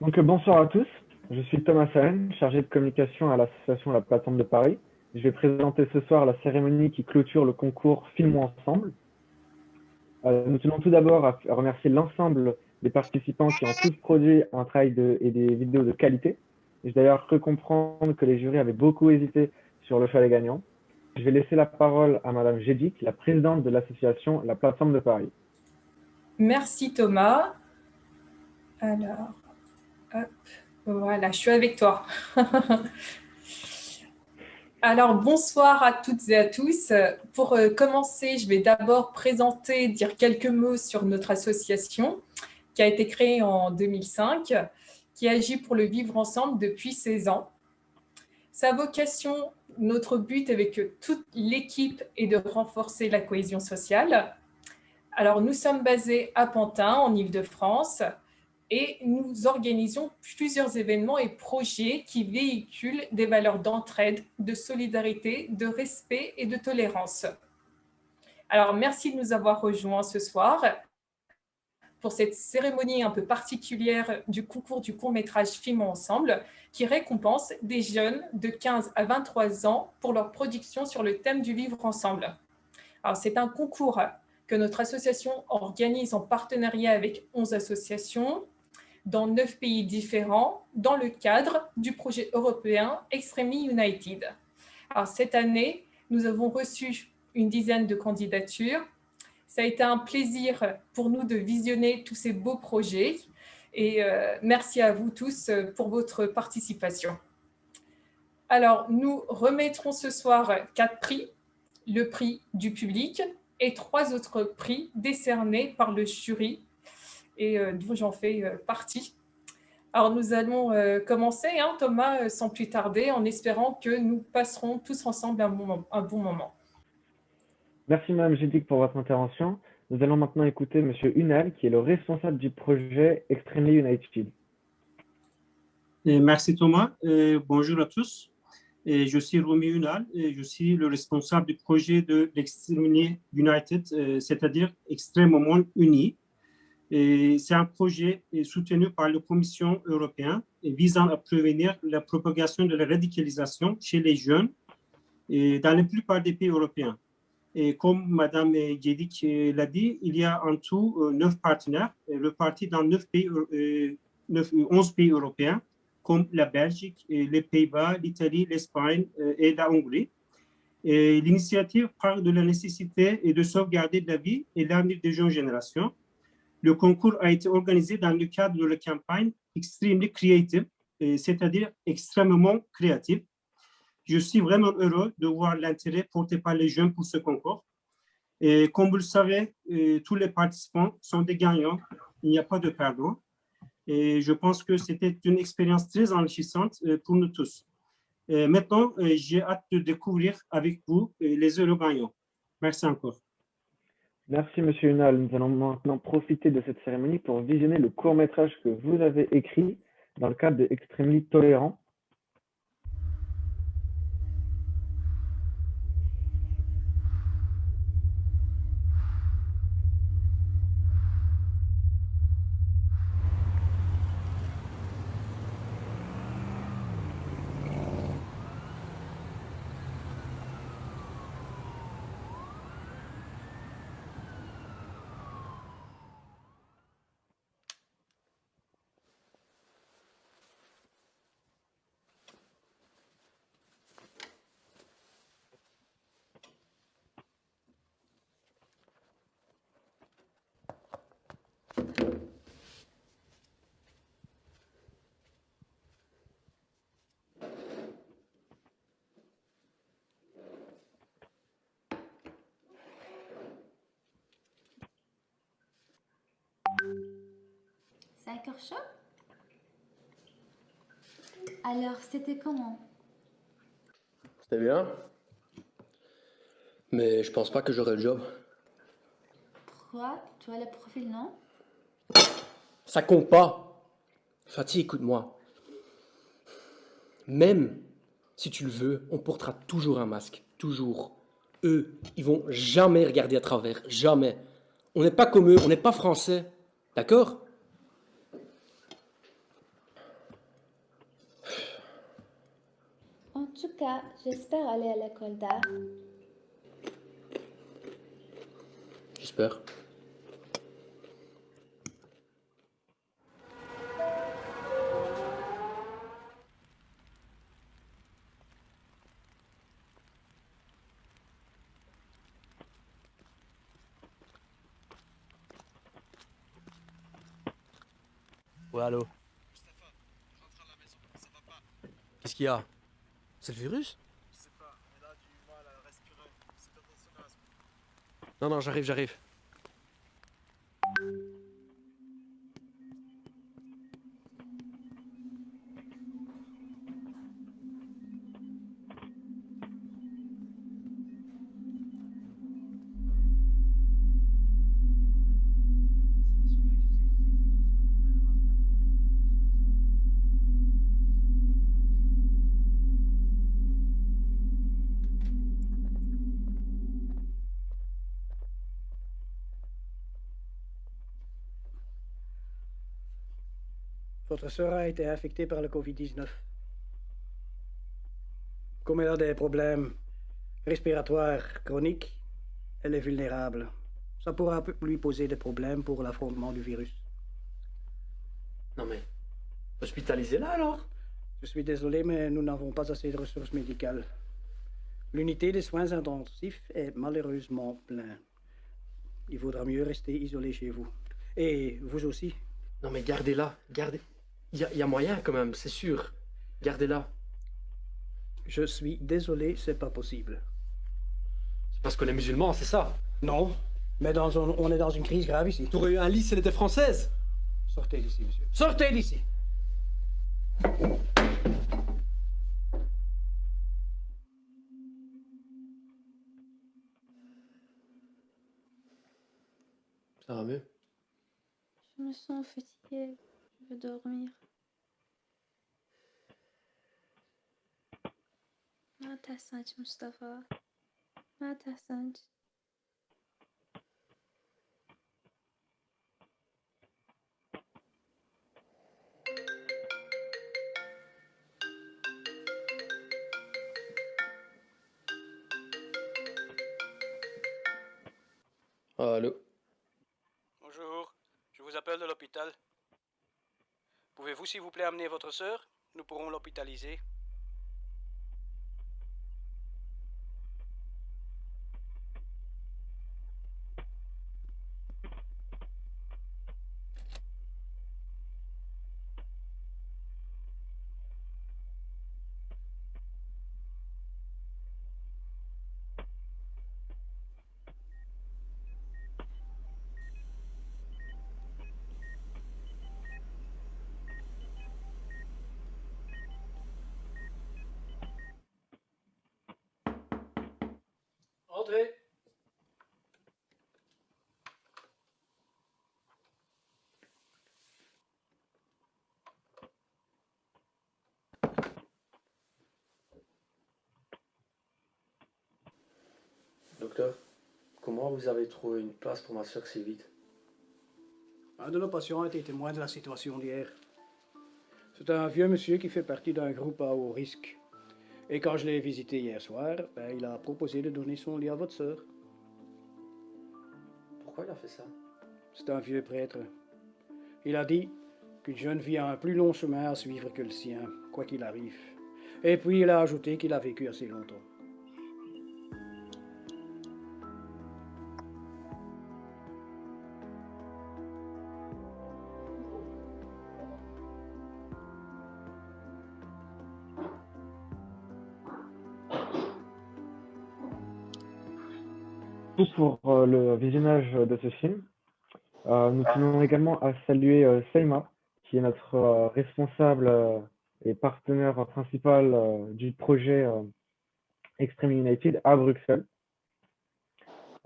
Bonsoir à tous, je suis Thomas Sahen, chargé de communication à l'association La Plateforme de Paris. Je vais présenter ce soir la cérémonie qui clôture le concours Filmons ensemble. Nous tenons tout d'abord à remercier l'ensemble des participants qui ont tous produit un travail et des vidéos de qualité. J'ai d'ailleurs cru comprendre que les jurys avaient beaucoup hésité sur le choix des gagnants. Je vais laisser la parole à Madame Gédic, la présidente de l'association La Plateforme de Paris. Merci Thomas. Alors, hop, voilà, je suis avec toi. Alors, bonsoir à toutes et à tous. Pour commencer, je vais d'abord dire quelques mots sur notre association qui a été créée en 2005, qui agit pour le vivre ensemble depuis 16 ans. Sa vocation, notre but avec toute l'équipe est de renforcer la cohésion sociale. Alors, nous sommes basés à Pantin, en Île-de-France, et nous organisons plusieurs événements et projets qui véhiculent des valeurs d'entraide, de solidarité, de respect et de tolérance. Alors, merci de nous avoir rejoints ce soir pour cette cérémonie un peu particulière du concours du court-métrage Filmons ensemble, qui récompense des jeunes de 15 à 23 ans pour leur production sur le thème du vivre ensemble. Alors, c'est un concours que notre association organise en partenariat avec 11 associations dans 9 pays différents dans le cadre du projet européen Extremely United. Alors, cette année, nous avons reçu une dizaine de candidatures. Ça a été un plaisir pour nous de visionner tous ces beaux projets et merci à vous tous pour votre participation. Alors, nous remettrons ce soir 4 prix, le prix du public et 3 autres prix décernés par le jury et dont j'en fais partie. Alors, nous allons commencer, Thomas, sans plus tarder, en espérant que nous passerons tous ensemble un bon moment. Merci Madame Gédic pour votre intervention. Nous allons maintenant écouter Monsieur Hunal, qui est le responsable du projet Extremely United. Merci Thomas. Bonjour à tous. Je suis Romy Hunal et je suis le responsable du projet de l'Extremely United, c'est-à-dire extrêmement uni. C'est un projet soutenu par la Commission européenne visant à prévenir la propagation de la radicalisation chez les jeunes dans la plupart des pays européens. Et comme Madame Gédic l'a dit, il y a en tout 9 partenaires répartis dans 11 pays européens, comme la Belgique, les Pays-Bas, l'Italie, l'Espagne et la Hongrie. L'initiative parle de la nécessité de sauvegarder la vie et l'avenir des jeunes générations. Le concours a été organisé dans le cadre de la campagne Extremely Creative, c'est-à-dire extrêmement créative. Je suis vraiment heureux de voir l'intérêt porté par les jeunes pour ce concours. Et comme vous le savez, tous les participants sont des gagnants. Il n'y a pas de perdants. Et je pense que c'était une expérience très enrichissante pour nous tous. Maintenant, j'ai hâte de découvrir avec vous les heureux gagnants. Merci encore. Merci Monsieur Hunal. Nous allons maintenant profiter de cette cérémonie pour visionner le court-métrage que vous avez écrit dans le cadre de Extremely Tolérant. C'est encore chaud? Alors, c'était comment? C'était bien. Mais je pense pas que j'aurai le job. Pourquoi? Tu as le profil, non? Ça compte pas. Fatih, écoute-moi. Même si tu le veux, on portera toujours un masque. Toujours. Eux, ils vont jamais regarder à travers. Jamais. On n'est pas comme eux, on n'est pas français. D'accord? tout cas, j'espère aller à l'école d'art. J'espère. Ouais, allô? Qu'est-ce qu'il y a? C'est le virus? Non, non, j'arrive. Votre sœur a été infectée par le Covid-19. Comme elle a des problèmes respiratoires chroniques, elle est vulnérable. Ça pourra lui poser des problèmes pour l'affrontement du virus. Non mais, hospitalisez-la alors. Je suis désolé, mais nous n'avons pas assez de ressources médicales. L'unité des soins intensifs est malheureusement pleine. Il vaudra mieux rester isolé chez vous. Et vous aussi. Non mais gardez-la, gardez. Il y a moyen quand même, c'est sûr. Gardez-la. Je suis désolé, c'est pas possible. C'est parce qu'on est musulmans, c'est ça? Non, mais on est dans une crise grave ici. T'aurais eu un lit si elle était française. Sortez d'ici, monsieur. Sortez d'ici! Ça va mieux? Je me sens fatiguée. Je veux dormir. ما تحسنش مصطفى ما تحسنش Allô? Bonjour, je vous appelle de l'hôpital. Pouvez-vous s'il vous plaît amener votre sœur? Nous pourrons l'hôpitaliser. Entrez. Docteur, comment vous avez trouvé une place pour ma soeur si vite? Un de nos patients a été témoin de la situation d'hier. C'est un vieux monsieur qui fait partie d'un groupe à haut risque. Et quand je l'ai visité hier soir, il a proposé de donner son lit à votre sœur. Pourquoi il a fait ça? C'est un vieux prêtre. Il a dit qu'une jeune fille a un plus long chemin à suivre que le sien, quoi qu'il arrive. Et puis il a ajouté qu'il a vécu assez longtemps. Pour le visionnage de ce film. Nous tenons également à saluer Seima, qui est notre responsable et partenaire principal du projet Extreme United à Bruxelles.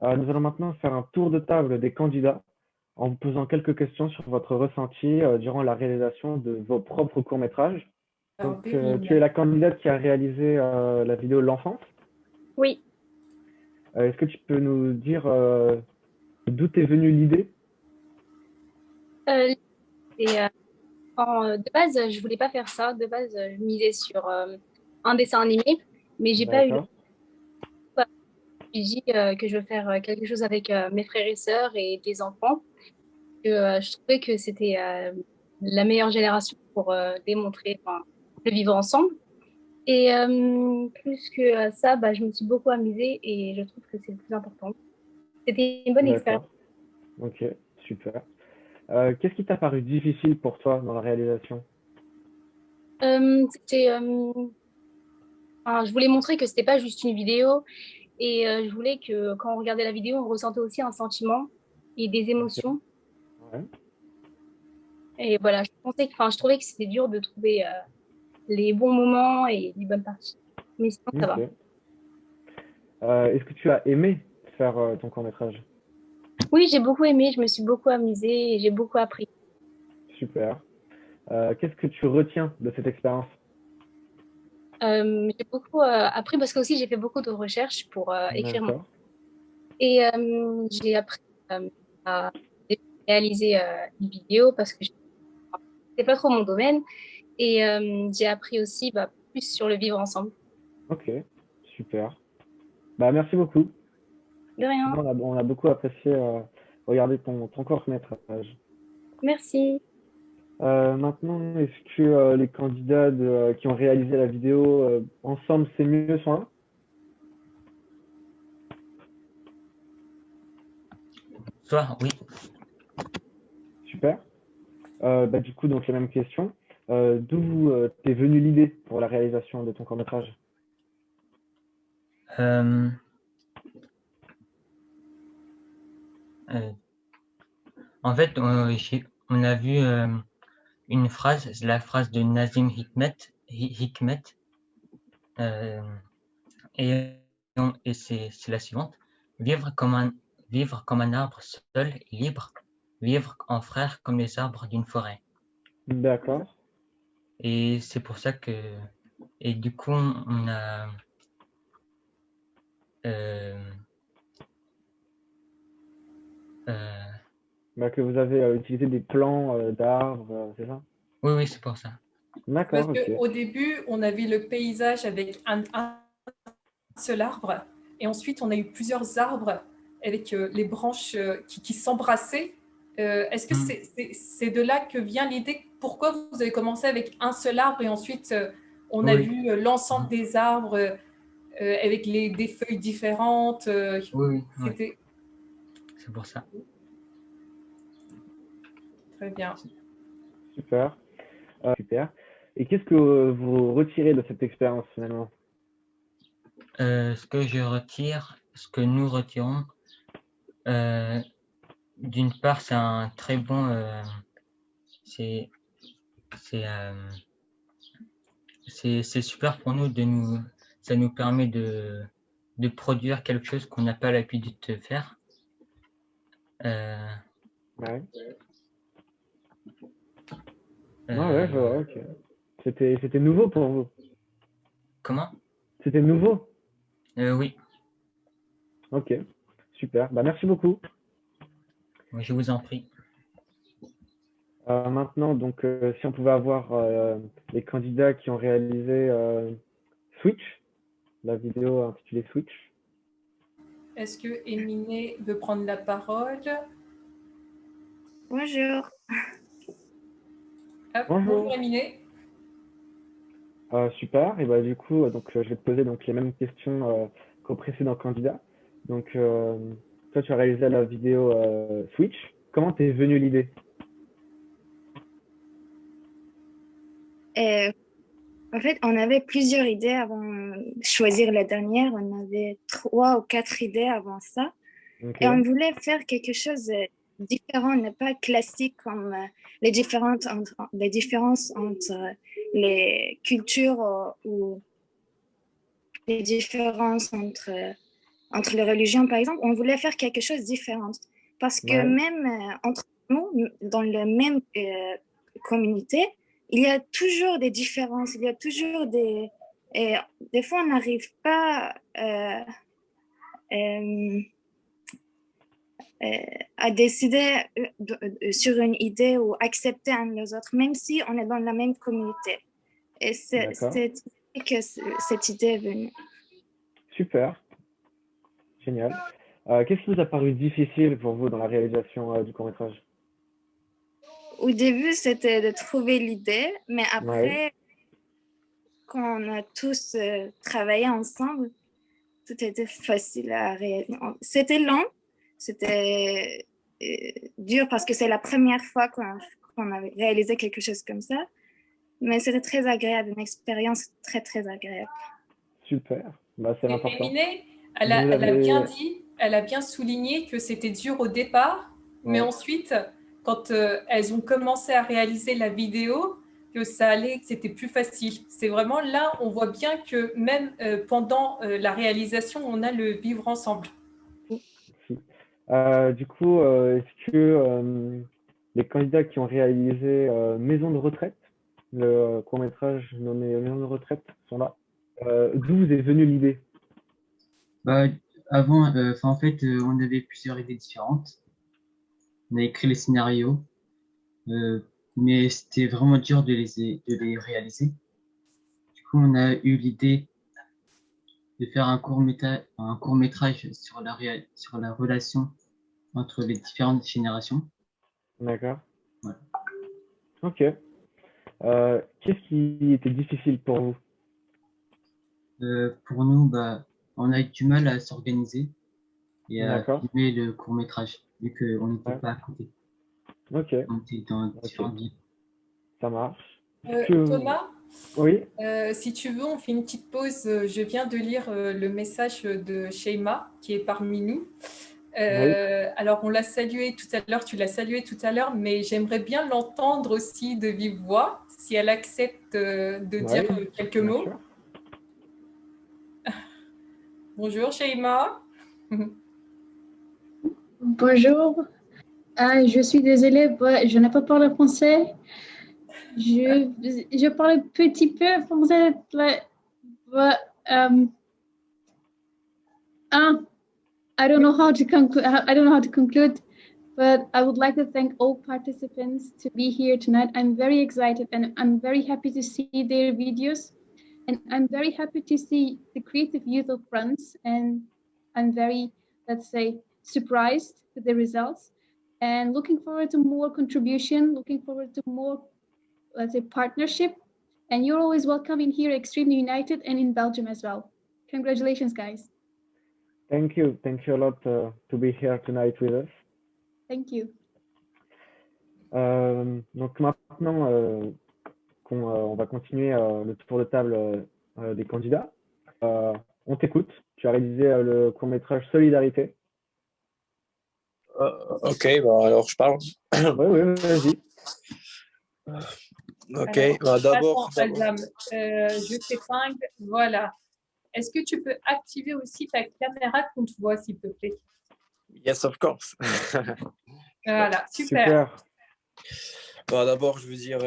Nous allons maintenant faire un tour de table des candidats en vous posant quelques questions sur votre ressenti durant la réalisation de vos propres courts-métrages. Donc, tu es la candidate qui a réalisé la vidéo L'Enfance. Oui. Est-ce que tu peux nous dire d'où t'est venue l'idée? De base, je voulais pas faire ça. De base, je misais sur un dessin animé. Mais j'ai pas eu le D'accord. temps. J'ai dit que je veux faire quelque chose avec mes frères et sœurs et des enfants. Que, je trouvais que c'était la meilleure génération pour démontrer, enfin, le vivre ensemble. Et plus que ça, bah, je me suis beaucoup amusée et je trouve que c'est le plus important. C'était une bonne expérience. D'accord. Ok, super. Qu'est-ce qui t'a paru difficile pour toi dans la réalisation? C'était, enfin, je voulais montrer que c'était pas juste une vidéo et je voulais que quand on regardait la vidéo, on ressentait aussi un sentiment et des Ok. émotions. Ouais. Et voilà, enfin, je trouvais que c'était dur de trouver les bons moments et les bonnes parties. Mais sinon, ça va. Ok. Est-ce que tu as aimé faire ton court-métrage? Oui, j'ai beaucoup aimé, je me suis beaucoup amusée et j'ai beaucoup appris. Super. Qu'est-ce que tu retiens de cette expérience? J'ai beaucoup appris parce que aussi j'ai fait beaucoup de recherches pour écrire mon... D'accord. Et j'ai appris à réaliser une vidéo parce que c'est pas trop mon domaine. Et j'ai appris aussi bah, plus sur le vivre ensemble. Ok, super. Bah, merci beaucoup. De rien. On a beaucoup apprécié regarder ton court-métrage. Merci. Maintenant, est-ce que les candidats qui ont réalisé la vidéo ensemble, c'est mieux sont là? Soit, oui. Super. Bah, du coup, donc les mêmes questions. D'où t'es venue l'idée pour la réalisation de ton court-métrage? Euh, euh, En fait, on a vu une phrase, c'est la phrase de Nazim Hikmet, euh, et, et c'est la suivante. Vivre comme un arbre seul et libre, vivre en frère comme les arbres d'une forêt. D'accord. Et c'est pour ça que, et du coup, on a, euh, euh, Bah, que vous avez utilisé des plans d'arbres, c'est ça? oui, c'est pour ça. Parce D'accord, ok. qu'au début, on avait le paysage avec un seul arbre, et ensuite on a eu plusieurs arbres avec les branches qui s'embrassaient. Est-ce que Hmm. c'est de là que vient l'idée? Pourquoi vous avez commencé avec un seul arbre et ensuite on a Oui, vu l'ensemble des arbres avec des feuilles différentes oui, C'était c'est pour ça. très bien. Super. Super. Et qu'est-ce que vous retirez de cette expérience finalement? Ce que je retire, ce que nous retirons, euh, d'une part, c'est un très bon, c'est c'est c'est super pour nous, ça nous permet de produire quelque chose qu'on n'a pas l'habitude de faire. Euh, Ouais. Ouais, je euh, vois, ok. C'était nouveau pour vous. Comment? C'était nouveau? Oui, Ok, super. Bah, merci beaucoup. je vous en prie. Maintenant, donc, si on pouvait avoir les candidats qui ont réalisé Switch, la vidéo intitulée Switch. Est-ce que Éminé veut prendre la parole? Bonjour. Bonjour Bonjour. Éminé. Super. Et bah, du coup, donc, je vais te poser donc, les mêmes questions qu'au précédent candidat. Donc, toi, tu as réalisé la vidéo Switch. Comment t'es venue l'idée? Euh, En fait, on avait plusieurs idées avant de choisir la dernière. On avait 3 ou 4 idées avant ça. Ok. Et on voulait faire quelque chose de différent, ne pas classique comme les différences entre les cultures ou les différences entre les religions, par exemple. On voulait faire quelque chose de différent. Parce que Ouais. même entre nous, dans la même communauté, il y a toujours des différences, il y a toujours des... Et des fois, on n'arrive pas euh, à décider sur une idée ou accepter un les autres, même si on est dans la même communauté. Et D'accord. que cette idée est venue. Super, génial. Qu'est-ce qui vous a paru difficile pour vous dans la réalisation du court-métrage? Au début, c'était de trouver l'idée, mais après, Ouais. quand on a tous travaillé ensemble, tout était facile à réaliser. C'était long, c'était dur parce que c'est la première fois qu'on avait réalisé quelque chose comme ça, mais c'était très agréable, une expérience très, très agréable. Super, bah, c'est Et l'important. Éminé, Vous elle a bien avez... dit, elle a bien souligné que c'était dur au départ, mais Ouais. ensuite, quand elles ont commencé à réaliser la vidéo, que ça allait, que c'était plus facile. C'est vraiment là, on voit bien que même pendant la réalisation, on a le vivre ensemble. Si. Du coup, est-ce que les candidats qui ont réalisé Maison de retraite, le court-métrage nommé Maison de retraite, sont là? D'où vous est venue l'idée? Bah, avant, en fait, on avait plusieurs idées différentes. On a écrit les scénarios, mais c'était vraiment dur de les réaliser. Du coup, on a eu l'idée de faire un court-métrage sur sur la relation entre les différentes générations. D'accord. Voilà. Ok. Qu'est-ce qui était difficile pour vous? Pour nous, bah, on a eu du mal à s'organiser et à D'accord. filmer le court-métrage, vu qu'on n'était Ouais. pas à côté. Ok, On était dans ok, différentes villes. ça marche. Est-ce que... Thomas, Oui, si tu veux, on fait une petite pause. Je viens de lire le message de Sheima qui est parmi nous. oui, Alors, on l'a salué tout à l'heure, tu l'as salué tout à l'heure, mais j'aimerais bien l'entendre aussi de vive voix, si elle accepte de dire oui, quelques bien mots. sûr. Bonjour Sheima. Bonjour. Je suis désolée, je n'ai pas parlé français. Je parle un petit peu français. But, I don't know how to conclude. I don't know how to conclude, but I would like to thank all participants to be here tonight. I'm very excited and I'm very happy to see their videos, and I'm very happy to see the creative youth of France. And I'm very, let's say, surprised with the results, and looking forward to more contribution. Looking forward to more, let's say, partnership. And you're always welcome in here, Extremely United, and in Belgium as well. Congratulations, guys. Thank you a lot to be here tonight with us. Thank you. Donc maintenant on va continuer le tour de table des candidats. On t'écoute. Tu as réalisé le court-métrage Solidarité. Ok, bah alors je parle. Oui, vas-y. Ok, Alors, bah d'abord. attends, Azam, je t'épingle. Voilà. Est-ce que tu peux activer aussi ta caméra qu'on te voit, s'il te plaît? Yes, of course. Voilà, super. Bah, d'abord, je veux dire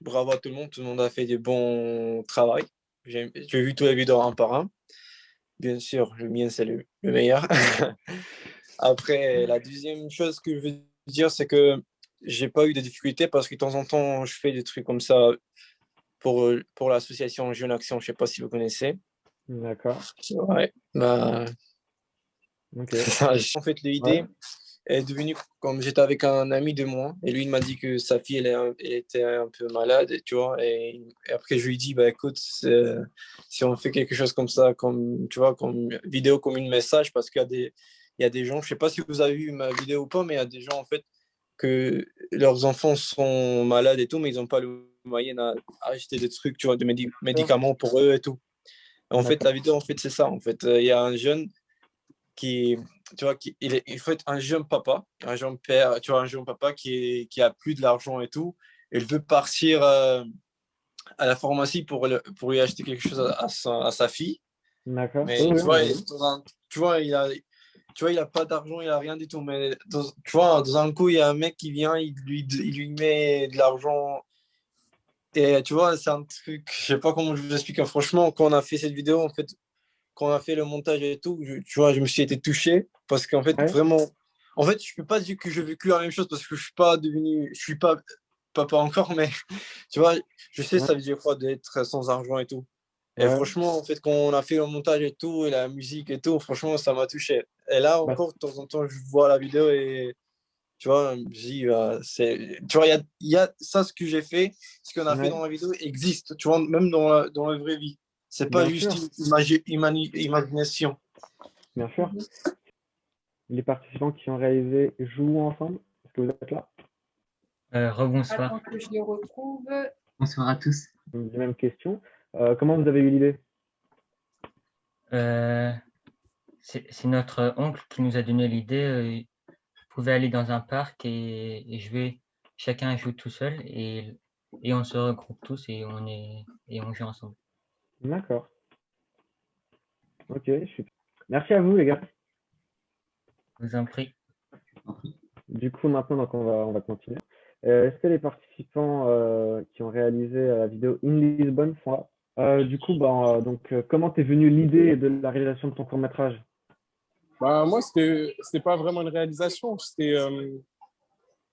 bravo à tout le monde a fait du bon travail. J'ai vu tous les vidéos un par un. Bien sûr, le mien, c'est le meilleur. Après, la deuxième chose que je veux dire, c'est que j'ai pas eu de difficultés parce que de temps en temps, je fais des trucs comme ça pour l'association Jeune Action. Je sais pas si vous connaissez. D'accord. Ouais, bah. Ok. En fait, l'idée est devenue comme j'étais avec un ami de moi et lui il m'a dit que sa fille elle était un peu malade, tu vois, et après je lui dis bah écoute, si on fait quelque chose comme ça, comme tu vois, comme vidéo, comme une message, parce qu'il y a des gens, je sais pas si vous avez vu ma vidéo ou pas, mais il y a des gens en fait que leurs enfants sont malades et tout, mais ils n'ont pas le moyen à acheter des trucs, tu vois, de médicaments pour eux et tout. En fait, la vidéo, en fait, c'est ça. En fait, il y a un jeune qui, tu vois, il faut être un jeune papa, un jeune père, tu vois, un jeune papa qui a plus de l'argent et tout. Il veut partir à la pharmacie pour lui acheter quelque chose à sa fille. D'accord. Mais tu vois, il a pas d'argent, il a rien du tout. Mais tu vois, dans un coup, il y a un mec qui vient, il lui met de l'argent. Et tu vois, c'est un truc, je sais pas comment je vous explique. Franchement, quand on a fait cette vidéo, en fait, quand on a fait le montage et tout, tu vois, je me suis été touché parce qu'en fait, vraiment, en fait, je peux pas dire que j'ai vécu la même chose parce que je suis pas papa encore, mais tu vois, je sais ça veut dire quoi d'être sans argent et tout. Et Ouais. franchement, en fait, quand on a fait le montage et tout, et la musique et tout, franchement, ça m'a touché. Et là, Bah, encore, de temps en temps, je vois la vidéo et tu vois, je dis, tu vois, il y a ça, ce que j'ai fait, ce qu'on a fait ouais, dans la vidéo existe, tu vois, même dans la vraie vie. C'est pas bien juste sûr, imagination. bien sûr. Les participants qui ont réalisé jouent ensemble. Est-ce que vous êtes là? Rebonsoir. Attends que je le retrouve. Bonsoir à tous. Les mêmes questions. Comment vous avez eu l'idée? Euh, c'est notre oncle qui nous a donné l'idée. Vous pouvez aller dans un parc et jouer. Chacun joue tout seul et on se regroupe tous et on joue ensemble. D'accord. Ok, super. Merci à vous, les gars. Je vous en prie. Du coup, maintenant, donc, on va continuer. Est-ce que les participants qui ont réalisé la vidéo In Lisbonne sont là? Du coup, comment t'es venue l'idée de la réalisation de ton court-métrage? Bah, moi, c'était pas vraiment une réalisation.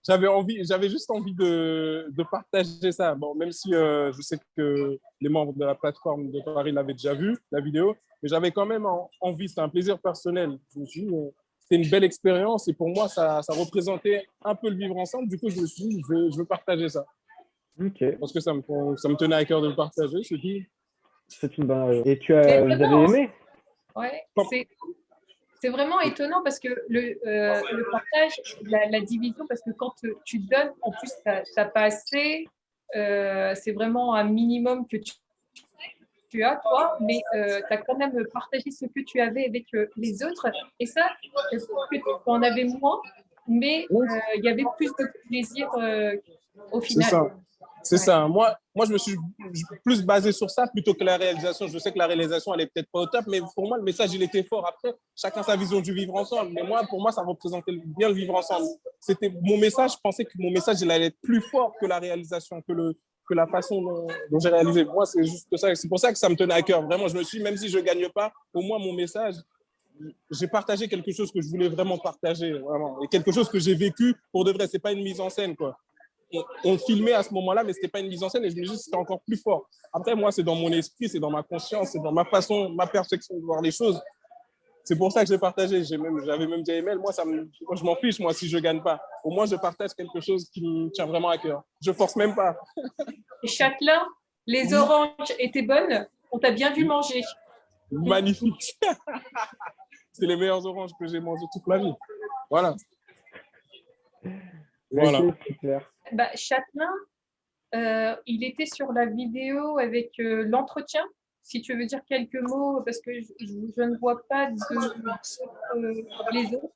J'avais juste envie de partager ça. Bon, même si je sais que les membres de la plateforme de Paris l'avaient déjà vu, la vidéo, mais j'avais quand même envie, c'était un plaisir personnel. Je me suis dit, c'était une belle expérience et pour moi, ça représentait un peu le vivre ensemble. Du coup, je me suis dit, je veux partager ça. Ok, Parce que ça me tenait à cœur de le partager, c'est tout. c'est une bonne raison. Et C'est vous avez vraiment, aimé? ouais, c'est vraiment étonnant parce que le partage, la division, parce que quand tu donnes, en plus, tu n'as pas assez, c'est vraiment un minimum que tu as, toi, mais tu as quand même partagé ce que tu avais avec les autres. Et ça, je trouve que tu en avais moins, mais il y avait plus de plaisir au C'est final. ça. C'est Ouais. ça. Moi, je me suis plus basé sur ça plutôt que la réalisation. Je sais que la réalisation, elle est peut-être pas au top, mais pour moi, le message, il était fort. Après, chacun sa vision du vivre ensemble. Mais moi, pour moi, ça représentait bien le vivre ensemble. C'était mon message. Je pensais que mon message, il allait être plus fort que la réalisation, que la façon dont j'ai réalisé. Moi, c'est juste ça. C'est pour ça que ça me tenait à cœur. Vraiment, je me suis dit, même si je gagne pas, au moins mon message, j'ai partagé quelque chose que je voulais vraiment partager, vraiment. Et quelque chose que j'ai vécu pour de vrai. C'est pas une mise en scène, quoi. On filmait à ce moment-là, mais c'était pas une mise en scène et je me dis que c'était encore plus fort. Après, moi, c'est dans mon esprit, c'est dans ma conscience, c'est dans ma façon, ma perception de voir les choses. C'est pour ça que j'ai partagé. J'avais même dit à Emel, moi, je m'en fiche, moi, si je gagne pas. Au moins, je partage quelque chose qui me tient vraiment à cœur. Je force même pas. Et Châtelain, les oranges étaient bonnes, on t'a bien dû manger. Magnifique. C'est les meilleures oranges que j'ai mangées toute ma vie. Voilà. Voilà. Ok, super. Bah, Châtelain, il était sur la vidéo avec l'entretien. Si tu veux dire quelques mots, parce que je ne vois pas les autres.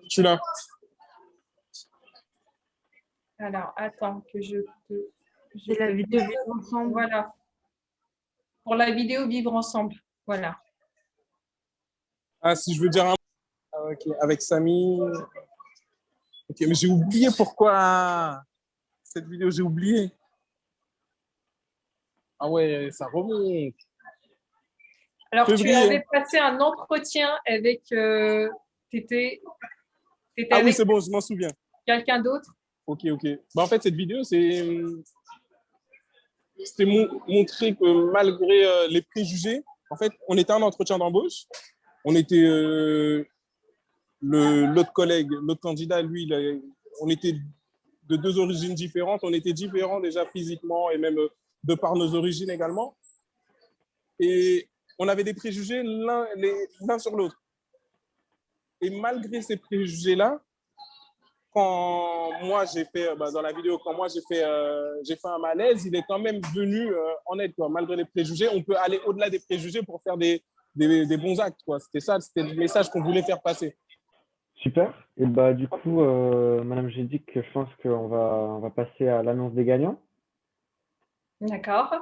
Je suis là. Alors, attends que C'est la vidéo Vivre ensemble. Voilà. Pour la vidéo Vivre ensemble. Voilà. Ah, si je veux dire un mot avec Samy. Ok, mais j'ai oublié pourquoi cette vidéo, j'ai oublié. Ah ouais, ça remonte. Alors, tu Février. avais passé un entretien avec... t'étais Ah oui, avec c'est bon, je m'en souviens. quelqu'un d'autre. Ok. Bah, en fait, cette vidéo, c'était montrer que malgré les préjugés, en fait, on était en entretien d'embauche. On était l'autre collègue, l'autre candidat, lui, on était de deux origines différentes. On était différents déjà physiquement et même de par nos origines également. Et on avait des préjugés l'un sur l'autre. Et malgré ces préjugés-là, quand moi j'ai fait, dans la vidéo, quand moi j'ai fait un malaise, il est quand même venu en aide, quoi. Malgré les préjugés, on peut aller au-delà des préjugés pour faire des bons actes, quoi. C'était le message qu'on voulait faire passer. Super. Et du coup, Madame Gédic, je pense qu'on va passer à l'annonce des gagnants. D'accord.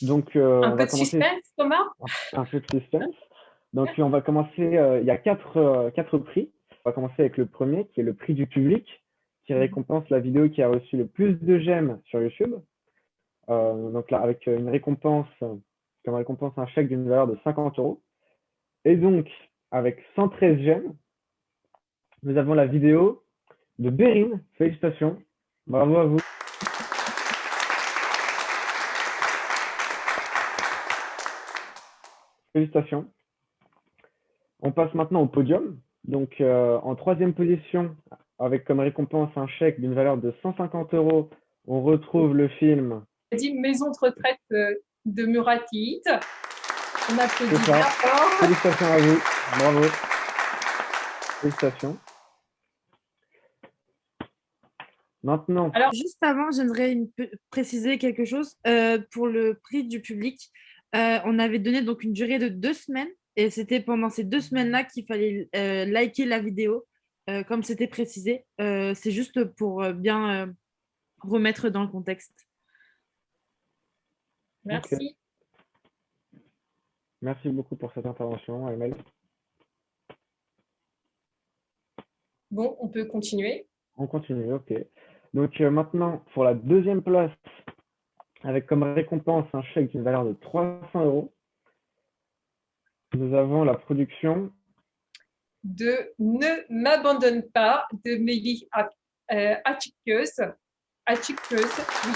Donc, Un on peu va de commencer. suspense, Thomas. Un peu de suspense. Donc, on va commencer. Il y a quatre prix. On va commencer avec le premier, qui est le prix du public, qui récompense la vidéo qui a reçu le plus de j'aime sur YouTube. Donc là, avec une récompense, comme récompense, un chèque d'une valeur de 50 €. Et donc, avec 113 j'aime, nous avons la vidéo de Bérine. Félicitations. Bravo à vous. Félicitations. On passe maintenant au podium. Donc, en troisième position, avec comme récompense un chèque d'une valeur de 150 €, on retrouve le film. Dit Maison de retraite de Muratit. On applaudit C'est ça. bien fort. Félicitations à vous. Bravo. Félicitations. Maintenant, Alors, juste avant, j'aimerais préciser quelque chose. Pour le prix du public, on avait donné donc une durée de 2 semaines. Et c'était pendant ces 2 semaines-là qu'il fallait liker la vidéo, comme c'était précisé. C'est juste pour bien remettre dans le contexte. Merci. merci beaucoup pour cette intervention, Amel. Bon, on peut continuer. On continue, ok. Donc maintenant, pour la deuxième place, avec comme récompense un chèque d'une valeur de 300 €, nous avons la production De Ne m'abandonne pas de Mélie Atchikeuse. Atchikeuse, oui.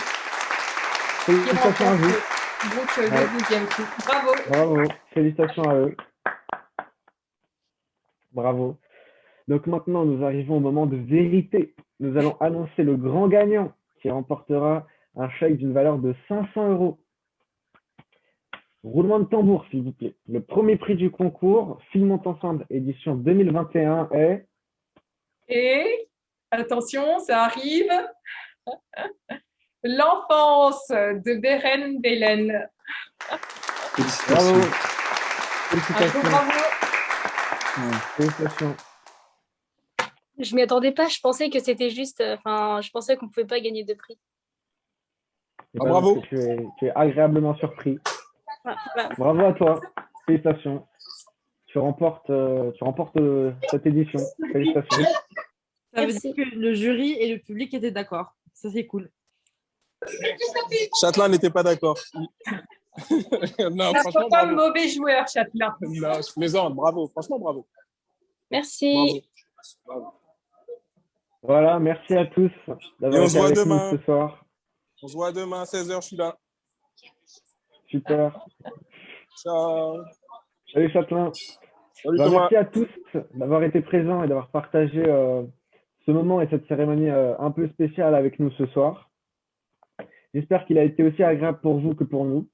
Qui Félicitations à vous. remporte donc le Ouais. 12e prix. Bravo. Bravo, félicitations à eux. Bravo. Donc maintenant, nous arrivons au moment de vérité. Nous allons annoncer le grand gagnant qui remportera un chèque d'une valeur de 500 €. Roulement de tambour, s'il vous plaît. Le premier prix du concours, Filmons ensemble, édition 2021 est... Et attention, ça arrive. L'enfance de Beren Belen. Bravo. Un Félicitations. gros bravo. Félicitations. Je m'y attendais pas, je pensais que c'était juste. Enfin, je pensais qu'on pouvait pas gagner de prix. Eh ben, bravo. parce que tu es agréablement surpris. Voilà. Bravo à toi. Félicitations. Tu remportes cette édition. Félicitations. Ça veut Merci. dire que le jury et le public étaient d'accord. Ça, c'est cool. Châtelain n'était pas d'accord. Non, Ça franchement, soit pas bravo. mauvais joueur, Châtelain. Non, je plaisante. Bravo. Franchement, bravo. Merci. Bravo. Voilà, merci à tous Et d'avoir on été se voit avec demain. nous ce soir. On se voit demain à 16h, je suis là. Super. Ciao. Salut Châtelain. Salut Bah, Thomas. merci à tous d'avoir été présents et d'avoir partagé ce moment et cette cérémonie un peu spéciale avec nous ce soir. J'espère qu'il a été aussi agréable pour vous que pour nous.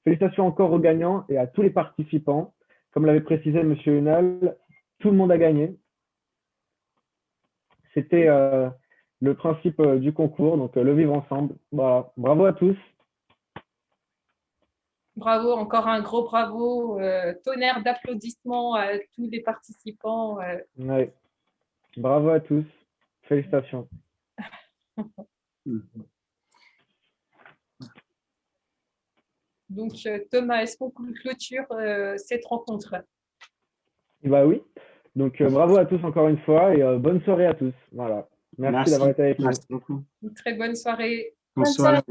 Félicitations encore aux gagnants et à tous les participants. Comme l'avait précisé M. Hunal, tout le monde a gagné. C'était le principe du concours, donc le vivre ensemble. Voilà. Bravo à tous. Bravo, encore un gros bravo. Tonnerre d'applaudissements à tous les participants. Ouais. Bravo à tous. Félicitations. Donc, Thomas, est-ce qu'on clôture cette rencontre? Bah oui. Donc bravo à tous encore une fois et bonne soirée à tous. Voilà. Merci d'avoir été avec nous. Merci beaucoup. Une très bonne soirée. Bonsoir.